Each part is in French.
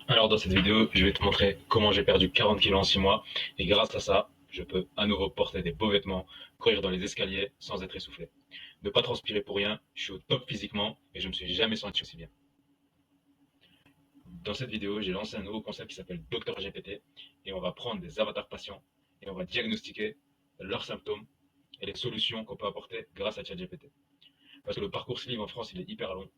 Alors dans cette vidéo, je vais te montrer comment j'ai perdu 40 kilos en 6 mois et grâce à ça, je peux à nouveau porter des beaux vêtements, courir dans les escaliers sans être essoufflé. Ne pas transpirer pour rien, je suis au top physiquement et je me suis jamais senti aussi bien. Dans cette vidéo, j'ai lancé un nouveau concept qui s'appelle Docteur GPT et on va prendre des avatars patients et on va diagnostiquer leurs symptômes et les solutions qu'on peut apporter grâce à ChatGPT. Parce que le parcours Sleeve en France, il est hyper long,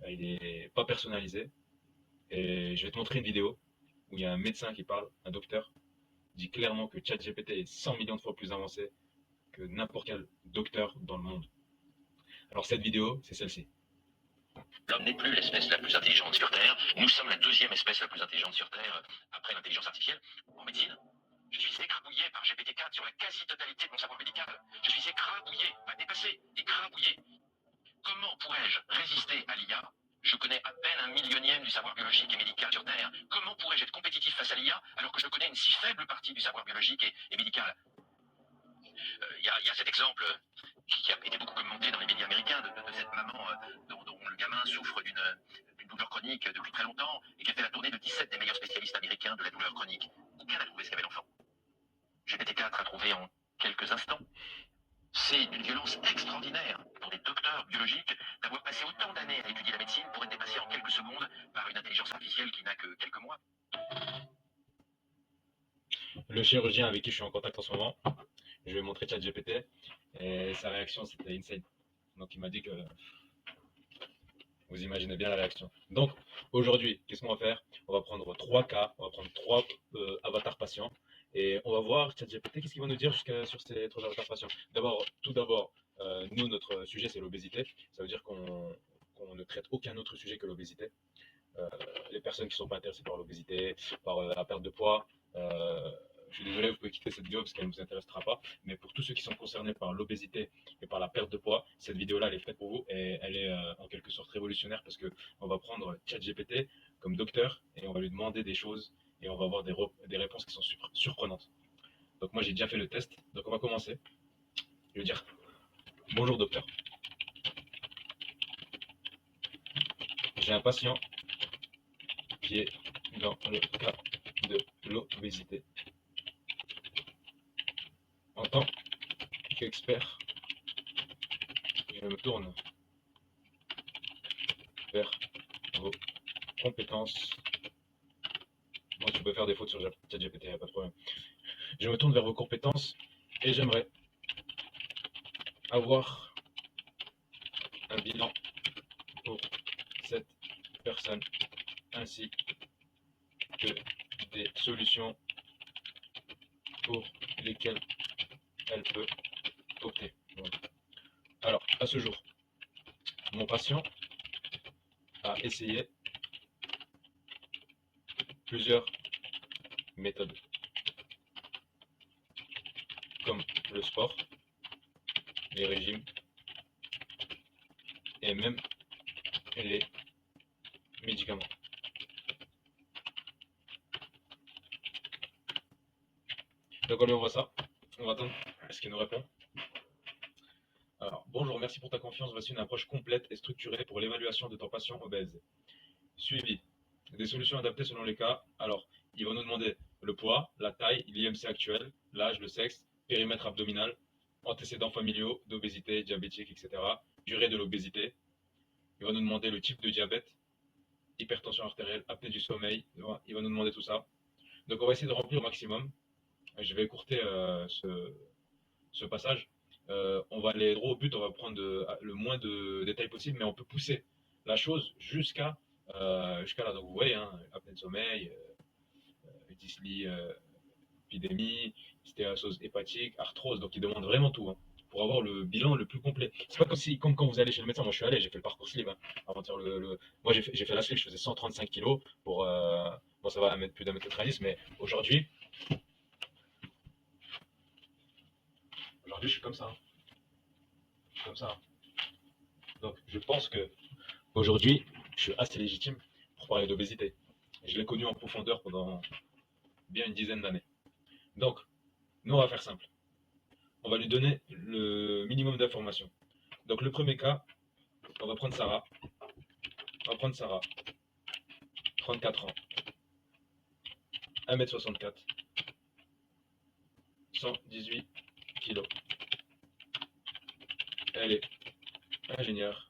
il est pas personnalisé et je vais te montrer une vidéo où il y a un médecin qui parle, un docteur, dit clairement que ChatGPT est 100 millions de fois plus avancé que n'importe quel docteur dans le monde. Alors cette vidéo, c'est celle-ci. L'homme n'est plus l'espèce la plus intelligente sur Terre. Nous sommes la deuxième espèce la plus intelligente sur Terre après l'intelligence artificielle. En médecine, je suis écrabouillé par GPT-4 sur la quasi-totalité de mon savoir médical. Je suis écrabouillé, pas dépassé, écrabouillé. Comment pourrais-je résister à l'IA? Je connais à peine un millionième du savoir biologique et médical sur Terre. Comment pourrais-je être compétitif face à l'IA alors que je connais une si faible partie du savoir biologique et médical? Il y a cet exemple qui a été beaucoup commenté dans les médias américains de cette maman dont le gamin souffre d'une douleur chronique depuis très longtemps et qui a fait la tournée de 17 des meilleurs spécialistes américains de la douleur chronique. Aucun n'a trouvé ce qu'avait l'enfant. GPT-4 a trouvé en quelques instants. C'est d'une violence extraordinaire pour des docteurs biologiques d'avoir passé autant d'années à étudier la médecine pour être dépassé en quelques secondes par une intelligence artificielle qui n'a que quelques mois. Le chirurgien avec qui je suis en contact en ce moment, je lui ai montré ChatGPT et sa réaction c'était insane. Donc il m'a dit que vous imaginez bien la réaction. Donc aujourd'hui, qu'est-ce qu'on va faire? On va prendre trois cas, on va prendre trois avatars patients et on va voir ChatGPT qu'est-ce qu'il va nous dire sur ces trois avatars patients. Tout d'abord, nous notre sujet c'est l'obésité. Ça veut dire qu'on ne traite aucun autre sujet que l'obésité. Les personnes qui ne sont pas intéressées par l'obésité, par la perte de poids. Je suis désolé, vous pouvez quitter cette vidéo parce qu'elle ne vous intéressera pas. Mais pour tous ceux qui sont concernés par l'obésité et par la perte de poids, cette vidéo-là, elle est faite pour vous et elle est en quelque sorte révolutionnaire parce qu'on va prendre ChatGPT comme docteur et on va lui demander des choses et on va avoir des réponses qui sont surprenantes. Donc moi, j'ai déjà fait le test. Donc on va commencer. Je vais dire bonjour docteur. J'ai un patient qui est dans le cas de l'obésité. En tant qu'expert, je me tourne vers vos compétences. Moi, tu peux faire des fautes sur ChatGPT, il n'y a pas de problème. Je me tourne vers vos compétences et j'aimerais avoir un bilan pour cette personne ainsi que des solutions pour lesquelles elle peut opter. Alors, à ce jour, mon patient a essayé plusieurs méthodes, comme le sport, les régimes et même les médicaments. Donc on lui envoie ça, on va attendre ce qu'il nous répond. Alors, bonjour, merci pour ta confiance. Voici une approche complète et structurée pour l'évaluation de ton patient obèse. Suivi. Des solutions adaptées selon les cas. Alors, il va nous demander le poids, la taille, l'IMC actuel, l'âge, le sexe, périmètre abdominal, antécédents familiaux d'obésité, diabétique, etc. Durée de l'obésité. Il va nous demander le type de diabète, hypertension artérielle, apnée du sommeil. Il va nous demander tout ça. Donc, on va essayer de remplir au maximum. Je vais écourter ce passage. On va aller droit au but, on va prendre le moins de détails possible, mais on peut pousser la chose jusqu'à là. Donc vous voyez, hein, apnée de sommeil, dyslipidémie, stéatose hépatique, arthrose, donc il demande vraiment tout, hein, pour avoir le bilan le plus complet. C'est pas comme quand vous allez chez le médecin. Moi je suis allé, j'ai fait le parcours sleeve, hein, avant de faire Moi j'ai fait la sleeve, je faisais 135 kilos pour bon, ça va à plus d'un mètre 90, mais aujourd'hui je suis comme ça, hein. Comme ça. Donc je pense que aujourd'hui, je suis assez légitime pour parler d'obésité. Je l'ai connu en profondeur pendant bien une dizaine d'années. Donc, nous, on va faire simple. On va lui donner le minimum d'informations. Donc, le premier cas, on va prendre Sarah. On va prendre Sarah, 34 ans. 1m64, 118 kg. Elle est ingénieure.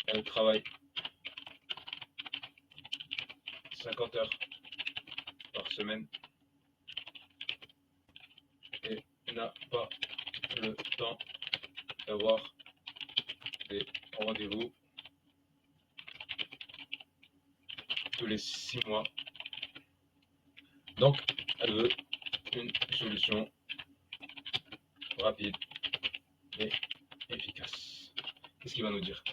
Elle travaille 50 heures par semaine et n'a pas le temps d'avoir des rendez-vous tous les 6 mois. Donc, elle veut une solution rapide et efficace. Qu'est-ce qu'il va nous dire?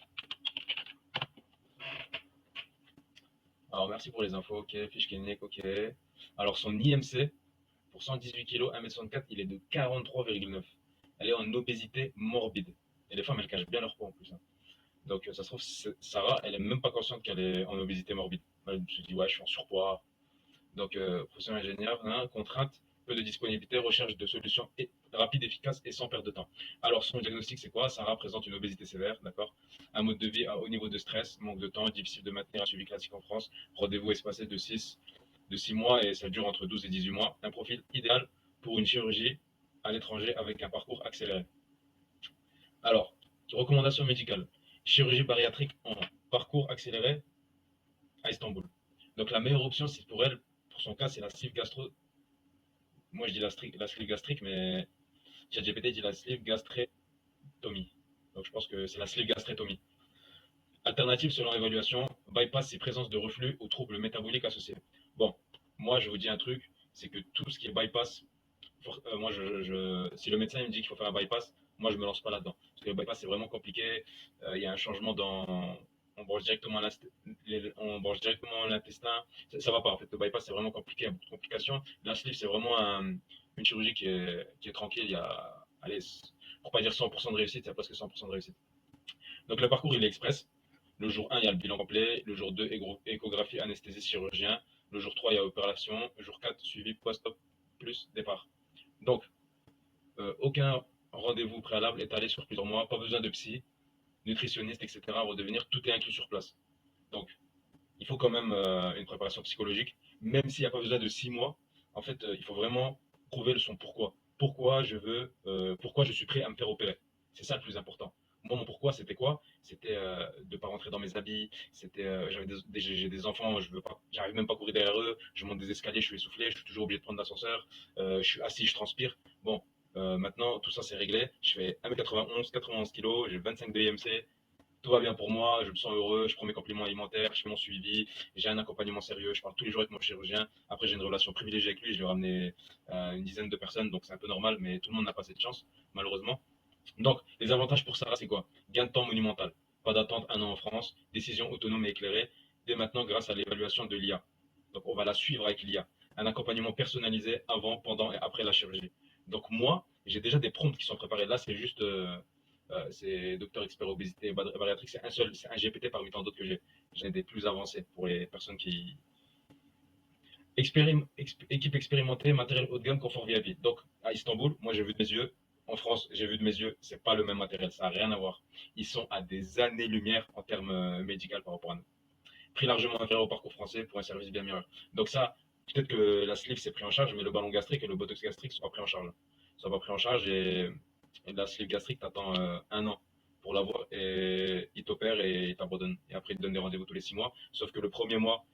Alors, merci pour les infos, ok, fiche clinique, ok. Alors, son IMC, pour 118 kg, 1m64, il est de 43,9. Elle est en obésité morbide. Et les femmes, elles cachent bien leur poids en plus, hein. Donc, ça se trouve, Sarah, elle est même pas consciente qu'elle est en obésité morbide. Elle se dit, ouais, je suis en surpoids. Donc, professeur ingénieur, hein, contrainte, peu de disponibilité, recherche de solutions rapides, efficaces et sans perte de temps. Alors, son diagnostic, c'est quoi? Sarah présente une obésité sévère, d'accord? Un mode de vie à haut niveau de stress, manque de temps, difficile de maintenir un suivi classique en France, rendez-vous espacé de 6 mois et ça dure entre 12 et 18 mois. Un profil idéal pour une chirurgie à l'étranger avec un parcours accéléré. Alors, recommandations médicales. Chirurgie bariatrique en parcours accéléré à Istanbul. Donc la meilleure option, c'est pour elle, pour son cas, c'est la sleeve gastro. Moi, je dis la sleeve gastrique, mais ChatGPT dit la sleeve gastrectomie. Donc je pense que c'est la sleeve gastrectomie. Alternative selon l'évaluation, bypass c'est présence de reflux ou troubles métaboliques associés. Bon, moi je vous dis un truc, c'est que tout ce qui est bypass, moi si le médecin me dit qu'il faut faire un bypass, moi je me lance pas là-dedans. Parce que le bypass c'est vraiment compliqué, il y a un changement dans. On branche directement l'intestin, ça va pas en fait. Le bypass c'est vraiment compliqué, il y a beaucoup de complications. La sleeve c'est vraiment une chirurgie qui est tranquille, il y a, allez, pour pas dire 100% de réussite, il y a presque 100% de réussite. Donc le parcours il est express. Le jour 1, il y a le bilan complet. Le jour 2, échographie, anesthésie, chirurgien. Le jour 3, il y a opération. Le jour 4, suivi post-op plus départ. Donc, aucun rendez-vous préalable étalé sur plusieurs mois. Pas besoin de psy, nutritionniste, etc. à redevenir. Tout est inclus sur place. Donc, il faut quand même une préparation psychologique. Même s'il n'y a pas besoin de 6 mois, en fait, il faut vraiment prouver son pourquoi. Pourquoi je suis prêt à me faire opérer. C'est ça le plus important. Moi, mon pourquoi, c'était quoi? C'était de ne pas rentrer dans mes habits. C'était, j'ai des enfants, j'arrive même pas à courir derrière eux. Je monte des escaliers, je suis essoufflé, je suis toujours obligé de prendre l'ascenseur. Je suis assis, je transpire. Bon, maintenant, tout ça, c'est réglé. Je fais 1m91, 91 kg, j'ai 25 de IMC. Tout va bien pour moi, je me sens heureux, je prends mes compléments alimentaires, je fais mon suivi, j'ai un accompagnement sérieux, je parle tous les jours avec mon chirurgien. Après, j'ai une relation privilégiée avec lui, je lui ai ramené une dizaine de personnes, donc c'est un peu normal, mais tout le monde n'a pas cette chance, malheureusement. Donc, les avantages pour Sarah, c'est quoi? Gain de temps monumental, pas d'attente 1 an en France, décision autonome et éclairée, dès maintenant grâce à l'évaluation de l'IA. Donc, on va la suivre avec l'IA. Un accompagnement personnalisé avant, pendant et après la chirurgie. Donc, moi, j'ai déjà des prompts qui sont préparés. Là, c'est juste c'est docteur expert obésité bariatrique, c'est un GPT parmi tant d'autres que j'ai. J'ai des plus avancés pour les personnes qui. Équipe expérimentée, matériel haut de gamme, confort VIP. Donc à Istanbul, moi j'ai vu de mes yeux. En France, j'ai vu de mes yeux, c'est pas le même matériel, ça n'a rien à voir. Ils sont à des années-lumière en termes médicaux par rapport à nous. Prix largement inférieur au parcours français pour un service bien meilleur. Donc ça, peut-être que la sleeve c'est pris en charge, mais le ballon gastrique et le botox gastrique sont pas pris en charge. Ils sont pas pris en charge et la sleeve gastrique, t'attends 1 an pour l'avoir et il t'opère et il t'abandonne. Et après, il te donne des rendez-vous tous les 6 mois. Sauf que le premier mois,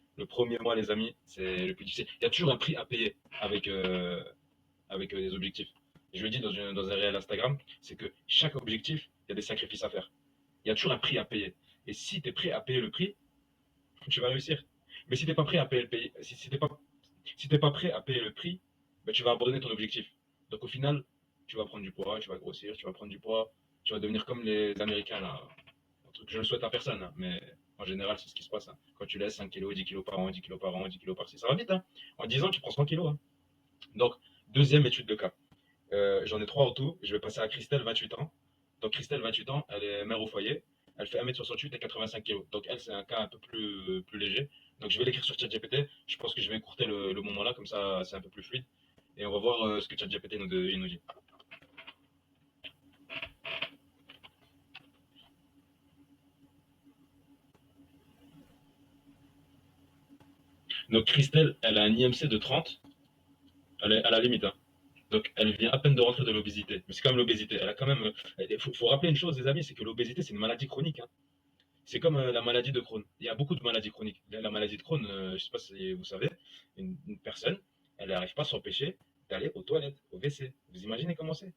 les amis, c'est le plus difficile. Il y a toujours un prix à payer avec des objectifs. Je le dis dans un réel Instagram, c'est que chaque objectif, il y a des sacrifices à faire. Il y a toujours un prix à payer. Et si tu es prêt à payer le prix, tu vas réussir. Mais si tu n'es pas prêt à payer le prix, si t'es pas prêt à payer le prix, ben, tu vas abandonner ton objectif. Donc au final, tu vas prendre du poids, tu vas grossir, tu vas prendre du poids, tu vas devenir comme les Américains là. Un truc que je ne le souhaite à personne, hein, mais en général, c'est ce qui se passe, hein. Quand tu laisses 5 kilos, 10 kilos par an, 10 kilos par an, 10 kilos par-ci, ça va vite, hein. En 10 ans, tu prends 100 kilos, hein. Donc, deuxième étude de cas. J'en ai 3 au tout. Je vais passer à Christelle, 28 ans. Donc Christelle, 28 ans, elle est mère au foyer. Elle fait 1m68 et 85 kg. Donc elle, c'est un cas un peu plus léger. Donc je vais l'écrire sur ChatGPT. Je pense que je vais écourter le moment là, comme ça c'est un peu plus fluide. Et on va voir ce que ChatGPT nous dit. Donc Christelle, elle a un IMC de 30, elle est à la limite, hein. Donc elle vient à peine de rentrer de l'obésité. Mais c'est quand même l'obésité. Elle a quand même. Faut rappeler une chose, les amis, c'est que l'obésité, c'est une maladie chronique, hein. C'est comme la maladie de Crohn. Il y a beaucoup de maladies chroniques. La maladie de Crohn, je ne sais pas si vous savez, une personne, elle n'arrive pas à s'empêcher d'aller aux toilettes, au WC. Vous imaginez comment c'est?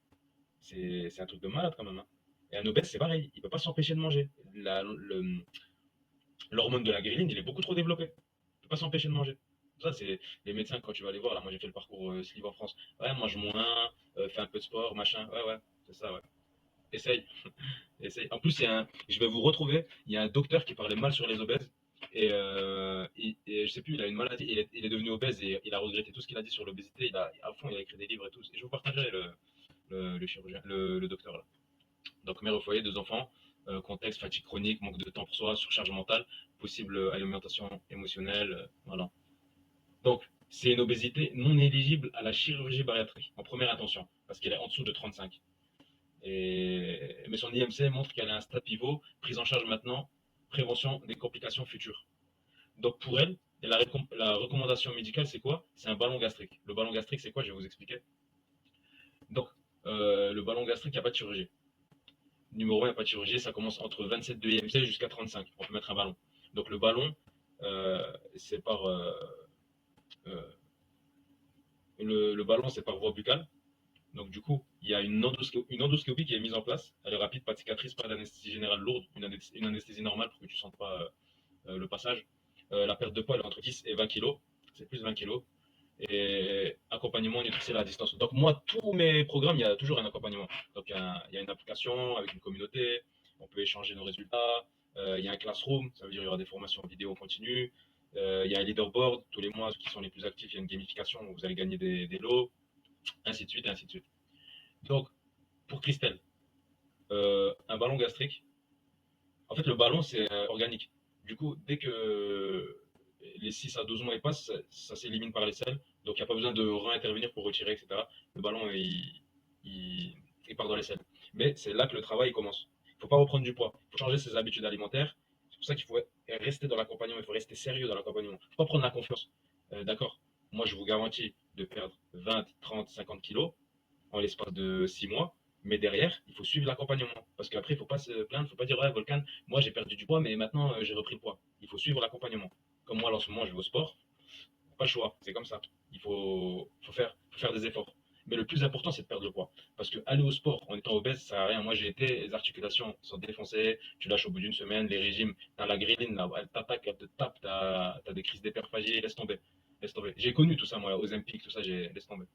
C'est un truc de malade quand même, hein. Et un obèse, c'est pareil. Il ne peut pas s'empêcher de manger. L'hormone de la ghrelin, il est beaucoup trop développé. Il ne peut pas s'empêcher de manger. Ça, c'est les médecins, quand tu vas les voir, là, moi j'ai fait le parcours sleeve en France. Ouais, mange moins, fais un peu de sport, machin. Ouais, ouais, c'est ça, ouais. Essaye. Essaye. En plus, je vais vous retrouver. Il y a un docteur qui parlait mal sur les obèses. Et je sais plus, il a une maladie. Il est devenu obèse et il a regretté tout ce qu'il a dit sur l'obésité. À fond, il a écrit des livres et tout. Et je vous partagerai le chirurgien, le docteur là. Donc, mère au foyer, deux enfants, contexte, fatigue chronique, manque de temps pour soi, surcharge mentale, possible alimentation émotionnelle. Voilà. Donc, c'est une obésité non éligible à la chirurgie bariatrique, en première intention, parce qu'elle est en dessous de 35. Mais son IMC montre qu'elle a un stade pivot, prise en charge maintenant, prévention des complications futures. Donc pour elle, la recommandation médicale, c'est quoi? C'est un ballon gastrique. Le ballon gastrique, c'est quoi? Je vais vous expliquer. Donc, le ballon gastrique, il n'y a pas de chirurgie. Numéro 1, il n'y a pas de chirurgie, ça commence entre 27 de IMC jusqu'à 35. On peut mettre un ballon. Donc le ballon, c'est par euh, le ballon, c'est par voie buccale. Donc du coup, il y a une endoscopie qui est mise en place. Elle est rapide, pas de cicatrice, pas d'anesthésie générale lourde, une anesthésie normale pour que tu ne sentes pas le passage. La perte de poids est entre 10 et 20 kg. C'est plus de 20 kg. Et accompagnement nutritionnel à distance. Donc moi, tous mes programmes, il y a toujours un accompagnement. Donc il y a une application avec une communauté, on peut échanger nos résultats. Il y a un classroom, ça veut dire qu'il y aura des formations vidéo continues. Il y a un leaderboard, tous les mois, ceux qui sont les plus actifs, il y a une gamification où vous allez gagner des lots, ainsi de suite, ainsi de suite. Donc, pour Christelle, un ballon gastrique, en fait, le ballon, c'est organique. Du coup, dès que les 6 à 12 mois passent, ça s'élimine par les selles. Donc, il n'y a pas besoin de réintervenir pour retirer, etc. Le ballon, il part dans les selles. Mais c'est là que le travail commence. Il ne faut pas reprendre du poids. Il faut changer ses habitudes alimentaires. C'est pour ça qu'il faut rester dans l'accompagnement. Il faut rester sérieux dans l'accompagnement. Il ne faut pas prendre la confiance. D'accord. Moi, je vous garantis de perdre 20, 30, 50 kilos en l'espace de 6 mois. Mais derrière, il faut suivre l'accompagnement. Parce qu'après, il ne faut pas se plaindre, il ne faut pas dire, ouais, Volcan, moi j'ai perdu du poids, mais maintenant j'ai repris le poids. Il faut suivre l'accompagnement. Comme moi, en ce moment, je vais au sport, pas le choix, c'est comme ça. Il faut faire des efforts. Mais le plus important, c'est de perdre le poids. Parce que aller au sport en étant obèse, ça sert à rien. Moi, j'ai été, les articulations sont défoncées, tu lâches au bout d'une semaine, les régimes, t'as la gréline, là, elle t'attaque, elle te tape, t'as des crises d'hyperphagie, laisse tomber. Laisse tomber. J'ai connu tout ça, moi, aux Olympiques, tout ça, laisse tomber.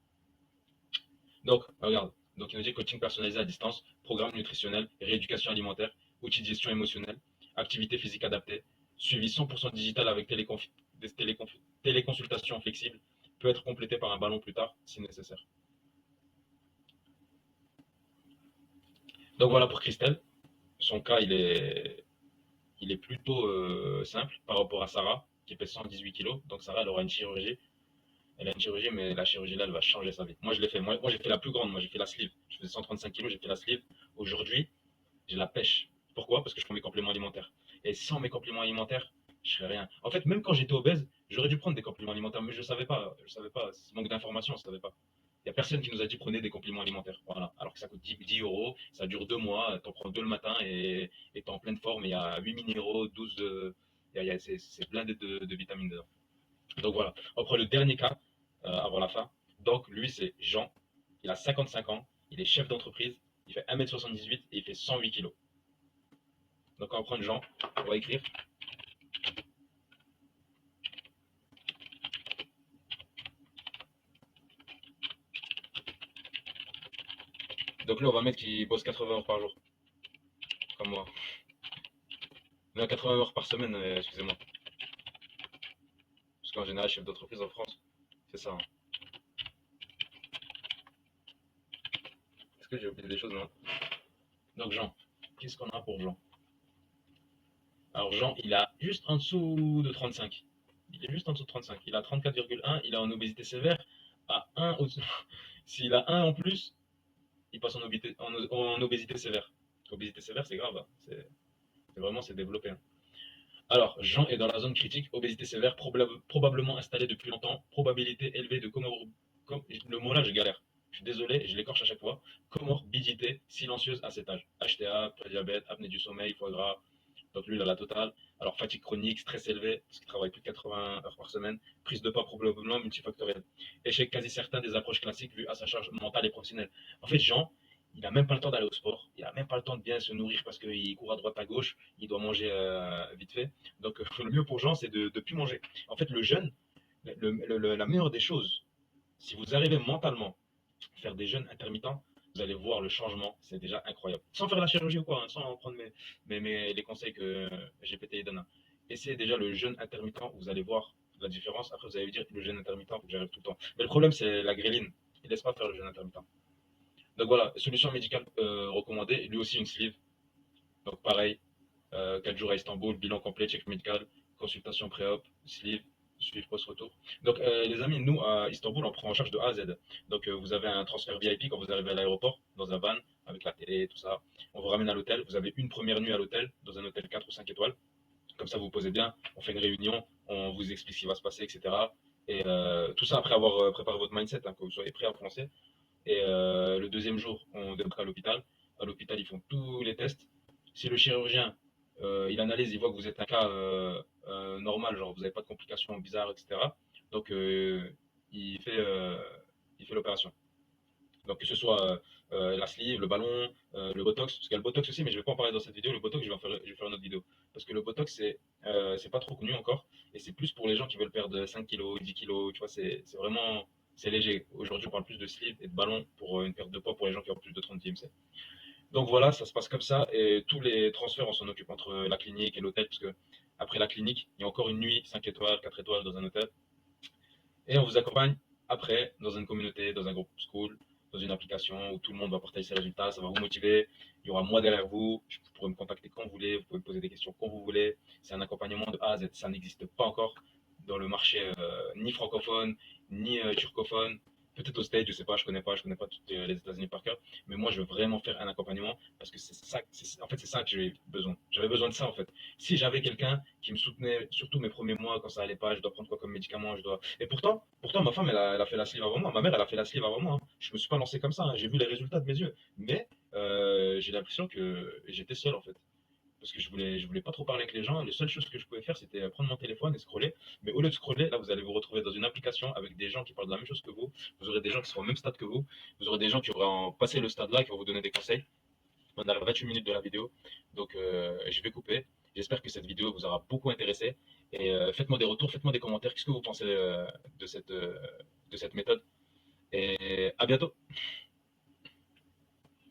Donc, regarde. Donc, il nous dit coaching personnalisé à distance, programme nutritionnel, rééducation alimentaire, outils de gestion émotionnelle, activité physique adaptée, suivi 100% digital avec téléconsultations flexibles, peut être complété par un ballon plus tard si nécessaire. Donc voilà pour Christelle. Son cas, il est plutôt simple par rapport à Sarah, qui pèse 118 kg. Donc Sarah, elle aura une chirurgie. Elle a une chirurgie, mais la chirurgie là, elle va changer sa vie. Moi, je l'ai fait. Moi, j'ai fait la plus grande. Moi, j'ai fait la sleeve. Je faisais 135 kg, j'ai fait la sleeve. Aujourd'hui, j'ai la pêche. Pourquoi? Parce que je prends mes compléments alimentaires. Et sans mes compléments alimentaires, je ferais rien. En fait, même quand j'étais obèse, j'aurais dû prendre des compléments alimentaires, mais je ne savais pas. Je savais pas. Manque d'informations, je ne savais pas. Il n'y a personne qui nous a dit prenez des compléments alimentaires. Voilà. Alors que ça coûte 10 euros, ça dure 2 mois, tu en prends deux le matin et tu es en pleine forme. Il y a 8 minéraux, 12 de. C'est blindé de vitamines dedans. Donc voilà. Après le dernier cas, avant la fin. Donc lui, c'est Jean. Il a 55 ans. Il est chef d'entreprise. Il fait 1m78 et il fait 108 kilos. Donc on va prendre Jean, on va écrire. Donc là on va mettre qu'il bosse 80 heures par jour, comme moi. Non, 80 heures par semaine, excusez-moi. Parce qu'en général, chef d'entreprise en France, c'est ça, hein. Est-ce que j'ai oublié des choses, non? Donc Jean, qu'est-ce qu'on a pour Jean? Alors Jean, il a juste en dessous de 35. Il est juste en dessous de 35. Il a 34,1, il a en obésité sévère à 1 au-dessus. S'il a 1 en plus, il passe en obésité sévère. Obésité sévère, c'est grave, hein. C'est vraiment, c'est développé, hein. Alors, Jean est dans la zone critique, obésité sévère, probablement installée depuis longtemps, probabilité élevée de le mot là, je galère. Je suis désolé, je l'écorche à chaque fois. Comorbidité silencieuse à cet âge. HTA, prédiabète, apnée du sommeil, foie gras. Donc lui, il a la totale. Alors, fatigue chronique, stress élevé, parce qu'il travaille plus de 80 heures par semaine. Prise de poids probablement multifactorielle. Échec quasi certain des approches classiques vues à sa charge mentale et professionnelle. En fait, Jean, il n'a même pas le temps d'aller au sport. Il n'a même pas le temps de bien se nourrir parce qu'il court à droite à gauche. Il doit manger vite fait. Donc, le mieux pour Jean, c'est de ne plus manger. En fait, le jeûne, la meilleure des choses, si vous arrivez mentalement à faire des jeûnes intermittents, vous allez voir le changement, c'est déjà incroyable. Sans faire la chirurgie ou quoi, hein, sans prendre les conseils que GPT donne. Essayez déjà le jeûne intermittent, vous allez voir la différence. Après, vous allez vous dire que le jeûne intermittent, il faut que j'arrive tout le temps. Mais le problème, c'est la gréline. Il ne laisse pas faire le jeûne intermittent. Donc voilà, solution médicale recommandée, lui aussi une sleeve. Donc pareil, 4 jours à Istanbul, bilan complet, check médical, consultation pré-op, sleeve, suivi post-retour. Donc, les amis, nous, à Istanbul, on prend en charge de A à Z. Donc, vous avez un transfert VIP quand vous arrivez à l'aéroport, dans un van, avec la télé, tout ça. On vous ramène à l'hôtel. Vous avez une première nuit à l'hôtel, dans un hôtel 4 ou 5 étoiles. Comme ça, vous vous posez bien. On fait une réunion, on vous explique ce qui va se passer, etc. Et tout ça après avoir préparé votre mindset, hein, que vous soyez prêt à foncer. Et le deuxième jour, on débarque à l'hôpital. À l'hôpital, ils font tous les tests. Si le chirurgien, il analyse, il voit que vous êtes un cas normal, genre vous n'avez pas de complications bizarres, etc. Donc, il fait, euh, il fait l'opération. Donc, que ce soit la sleeve, le ballon, le botox, parce qu'il y a le botox aussi, mais je ne vais pas en parler dans cette vidéo. Le botox, je vais faire une autre vidéo. Parce que le botox, c'est pas trop connu encore. Et c'est plus pour les gens qui veulent perdre 5 kilos, 10 kilos. Tu vois, c'est vraiment, c'est léger. Aujourd'hui, on parle plus de sleeve et de ballon pour une perte de poids pour les gens qui ont plus de 30 IMC. Donc voilà, ça se passe comme ça. Et tous les transferts, on s'en occupe entre la clinique et l'hôtel. Parce que après la clinique, il y a encore une nuit, 5 étoiles, 4 étoiles dans un hôtel. Et on vous accompagne après dans une communauté, dans un groupe school, dans une application où tout le monde va partager ses résultats, ça va vous motiver. Il y aura moi derrière vous, vous pourrez me contacter quand vous voulez, vous pouvez me poser des questions quand vous voulez. C'est un accompagnement de A à Z, ça n'existe pas encore dans le marché ni francophone, ni turcophone. Peut-être au States, je connais pas toutes les États-Unis par cœur, mais moi je veux vraiment faire un accompagnement parce que c'est ça, en fait c'est ça que j'ai besoin. J'avais besoin de ça en fait. Si j'avais quelqu'un qui me soutenait, surtout mes premiers mois quand ça allait pas, je dois prendre quoi comme médicament, je dois. Et pourtant ma femme elle a fait la sleeve avant moi, ma mère elle a fait la sleeve avant moi, hein. Je me suis pas lancé comme ça, hein. J'ai vu les résultats de mes yeux, mais j'ai l'impression que j'étais seul en fait. Parce que je voulais pas trop parler avec les gens. Les seules choses que je pouvais faire, c'était prendre mon téléphone et scroller. Mais au lieu de scroller, là, vous allez vous retrouver dans une application avec des gens qui parlent de la même chose que vous. Vous aurez des gens qui seront au même stade que vous. Vous aurez des gens qui auront passé le stade là, qui vont vous donner des conseils. On arrive à 28 minutes de la vidéo. Donc, je vais couper. J'espère que cette vidéo vous aura beaucoup intéressé. Et faites-moi des retours, faites-moi des commentaires. Qu'est-ce que vous pensez de cette méthode? Et à bientôt.